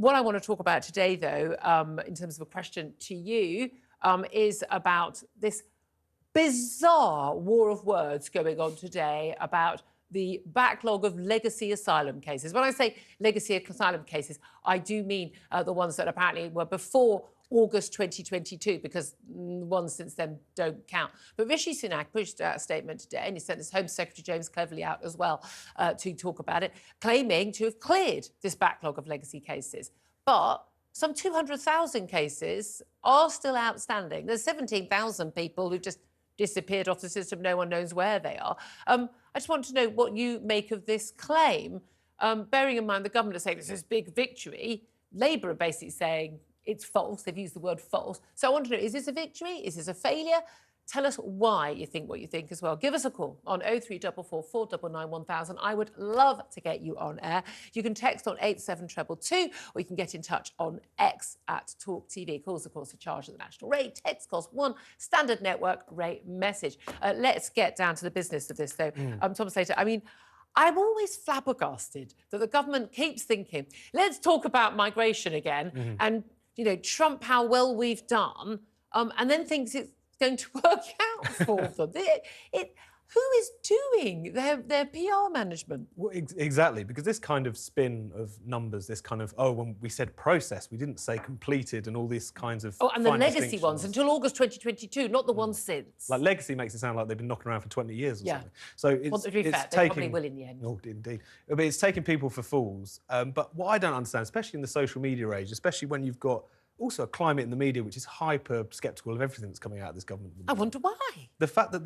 What I want to talk about today, though, in terms of a question to you, is about this bizarre war of words going on today about the backlog of legacy asylum cases. When I say legacy asylum cases, I do mean the ones that apparently were before August 2022, because ones since then don't count. But Rishi Sunak pushed out a statement today, and he sent his Home Secretary James Cleverly out as well to talk about it, claiming to have cleared this backlog of legacy cases. But some 200,000 cases are still outstanding. There's 17,000 people who've just disappeared off the system. No one knows where they are. I just want to know what you make of this claim, bearing in mind the government is saying this is a big victory. Labour are basically saying it's false. They've used the word false. So I want to know, is this a victory? Is this a failure? Tell us why you think what you think as well. Give us a call on 0344 499 1000. I would love to get you on air. You can text on 87222, or you can get in touch on X at TalkTV. Calls, of course, are charged at the national rate. Text costs £1, standard network rate message. Let's get down to the business of this, though. Tom Slater, I mean, I'm always flabbergasted that the government keeps thinking, let's talk about migration again, and, you know, trump how well we've done, and then thinks it's going to work out for them. Who is doing their PR management? Well, exactly, because this kind of spin of numbers, this kind of, oh, when we said process, we didn't say completed, and all these kinds of and the legacy ones until August 2022, not the ones since. Like legacy makes it sound like they've been knocking around for 20 years or something. So it's, well, to be fair, they probably will in the end. Oh, indeed. I mean, it's taking people for fools. But what I don't understand, especially in the social media age, especially when you've got also a climate in the media which is hyper-sceptical of everything that's coming out of this government. I wonder why. The fact that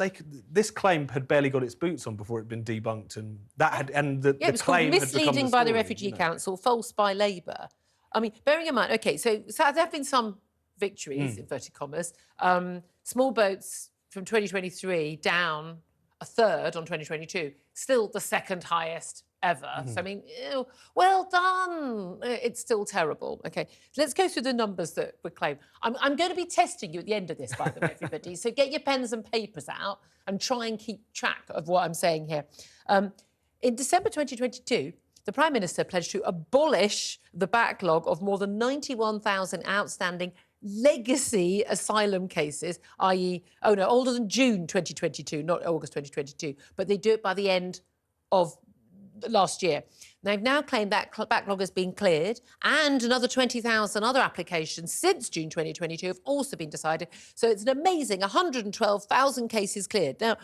this claim had barely got its boots on before it had been debunked, and that had, and the it was claim called had become misleading the by the story, Refugee Council, false by Labour. I mean, bearing in mind, OK, so there have been some victories, inverted commas. Small boats from 2023 down a third on 2022, still the second highest ever. So, I mean, ew, well done. It's still terrible. OK, let's go through the numbers that were claimed. I'm going to be testing you at the end of this, by the way, everybody. So get your pens and papers out and try and keep track of what I'm saying here. In December 2022, the Prime Minister pledged to abolish the backlog of more than 91,000 outstanding legacy asylum cases, i.e., older than June 2022, not August 2022, but they do it by the end of last year. They've now claimed that backlog has been cleared, and another 20,000 other applications since June 2022 have also been decided. So it's an amazing 112,000 cases cleared. Now,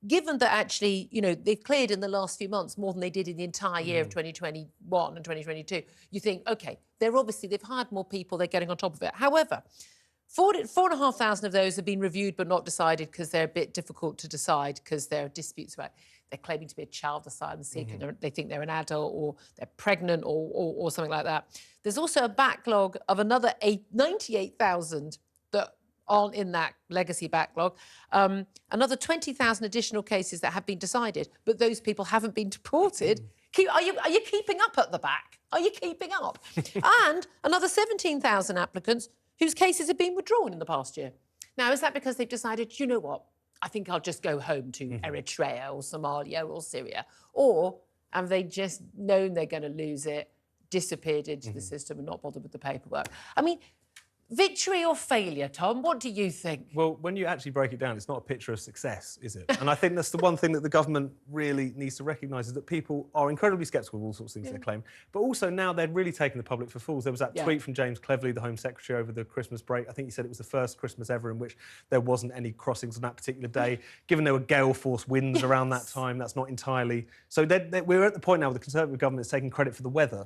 given that actually, you know, they've cleared in the last few months more than they did in the entire year of 2021 and 2022, you think, OK, they've hired more people, they're getting on top of it. However, 4,500 of those have been reviewed but not decided because they're a bit difficult to decide because there are disputes about they're claiming to be a child asylum seeker, they think they're an adult, or they're pregnant, or something like that. There's also a backlog of another 98,000 that aren't in that legacy backlog. Another 20,000 additional cases that have been decided, but those people haven't been deported. Are you keeping up at the back? Are you keeping up? And another 17,000 applicants whose cases have been withdrawn in the past year. Now, is that because they've decided, you know what, I think I'll just go home to Eritrea or Somalia or Syria? Or have they just known they're going to lose it, disappeared into the system and not bothered with the paperwork? I mean, victory or failure, Tom? What do you think? Well, when you actually break it down, it's not a picture of success, is it? And I think that's the one thing that the government really needs to recognise, is that people are incredibly sceptical of all sorts of things they claim. But also now they're really taking the public for fools. There was that tweet from James Cleverly, the Home Secretary, over the Christmas break. I think he said it was the first Christmas ever in which there wasn't any crossings on that particular day. Given there were gale force winds around that time, that's not entirely... So we're at the point now where the Conservative government is taking credit for the weather.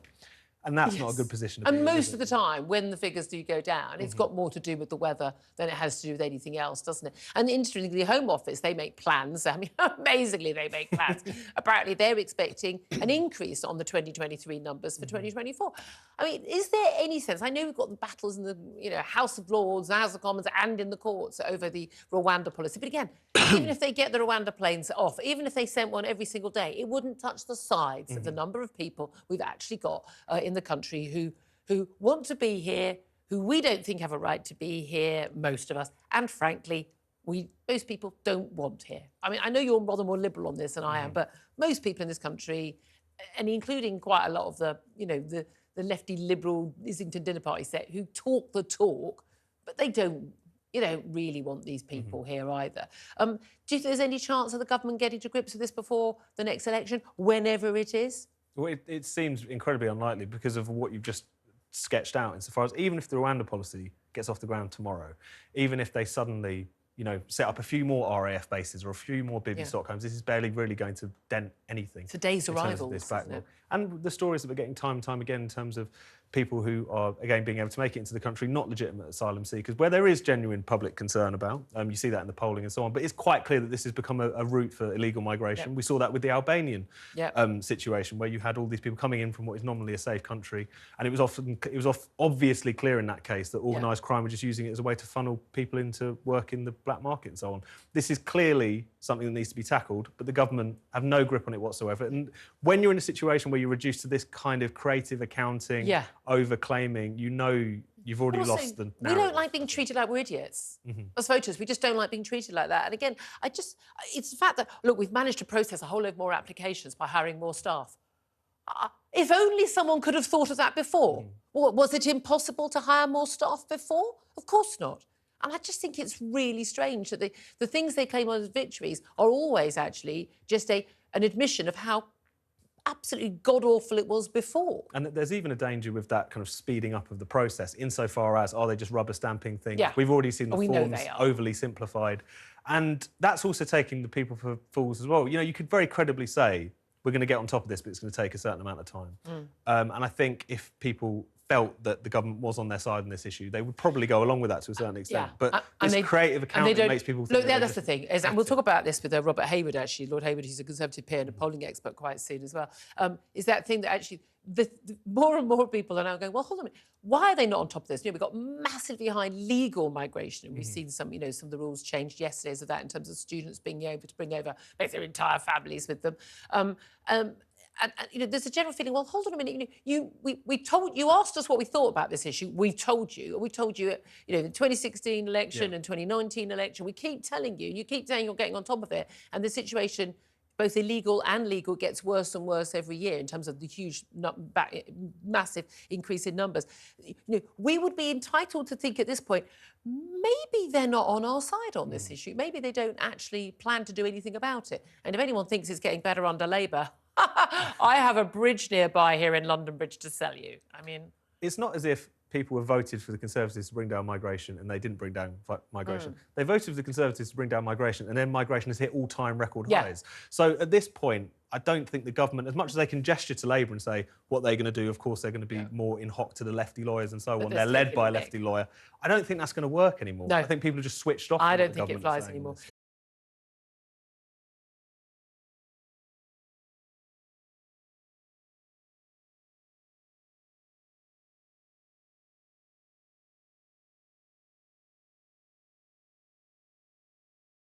And that's not a good position to be in. And most of the time, when the figures do go down, it's got more to do with the weather than it has to do with anything else, doesn't it? And interestingly, the Home Office, they make plans. I mean, amazingly, they make plans. Apparently, they're expecting an increase on the 2023 numbers for 2024. I mean, is there any sense? I know we've got the battles in the House of Lords, House of Commons, and in the courts over the Rwanda policy. But again, even if they get the Rwanda planes off, even if they sent one every single day, it wouldn't touch the sides of the number of people we've actually got in the country who want to be here, who we don't think have a right to be here, most of us, and frankly, most people don't want here. I mean, I know you're rather more liberal on this than I am, but most people in this country, and including quite a lot of the the lefty liberal Islington dinner party set who talk the talk, but they don't. You don't really want these people here either. Do you think there's any chance of the government getting to grips with this before the next election, whenever it is? Well, it seems incredibly unlikely because of what you've just sketched out, insofar as even if the Rwanda policy gets off the ground tomorrow, even if they suddenly, set up a few more RAF bases or a few more Bibi Stockholms, this is barely really going to dent anything. Today's arrivals, this backlog. And the stories that we're getting time and time again in terms of people who are, again, being able to make it into the country, not legitimate asylum seekers, where there is genuine public concern about. You see that in the polling and so on. But it's quite clear that this has become a route for illegal migration. We saw that with the Albanian situation, where you had all these people coming in from what is nominally a safe country. And it was obviously clear in that case that organised crime were just using it as a way to funnel people into work in the black market and so on. This is clearly something that needs to be tackled, but the government have no grip on it whatsoever. And when you're in a situation where you're reduced to this kind of creative accounting, over-claiming, you've already lost the narrative. We don't like being treated like we're idiots. As voters, we just don't like being treated like that. And again, it's the fact that, look, we've managed to process a whole load more applications by hiring more staff. If only someone could have thought of that before. Was it impossible to hire more staff before? Of course not. And I just think it's really strange that the things they claim as victories are always actually just an admission of how absolutely god-awful it was before. And there's even a danger with that kind of speeding up of the process, insofar as, are they just rubber stamping things? We've already seen the forms overly simplified. And that's also taking the people for fools as well. You could very credibly say, we're going to get on top of this, but it's going to take a certain amount of time. And I think if people felt that the government was on their side on this issue, they would probably go along with that to a certain extent. But this creative accounting makes people think... Look, that's the thing. And we'll talk about this with Robert Hayward, actually. Lord Hayward, who's a Conservative peer and a polling expert quite soon as well. Is that thing that actually the more and more people are now going, well, hold on a minute, why are they not on top of this? We've got massively high legal migration. And we've seen some of the rules changed yesterday of that in terms of students being able to bring over their entire families with them. And there's a general feeling, well, hold on a minute, you asked us what we thought about this issue. We've told you. We told you, the 2016 election and 2019 election. We keep telling you, and you keep saying you're getting on top of it. And the situation, both illegal and legal, gets worse and worse every year in terms of the huge, massive increase in numbers. We would be entitled to think at this point, maybe they're not on our side on this issue. Maybe they don't actually plan to do anything about it. And if anyone thinks it's getting better under Labour, I have a bridge nearby here in London Bridge to sell you. I mean... It's not as if people were voted for the Conservatives to bring down migration and they didn't bring down migration. They voted for the Conservatives to bring down migration, and then migration has hit all-time record highs. So at this point, I don't think the government, as much as they can gesture to Labour and say what they're going to do, of course they're going to be more in hock to the lefty lawyers and so on. They're led by a lefty lawyer. I don't think that's going to work anymore. I think people are just switched off. I don't think it flies anymore.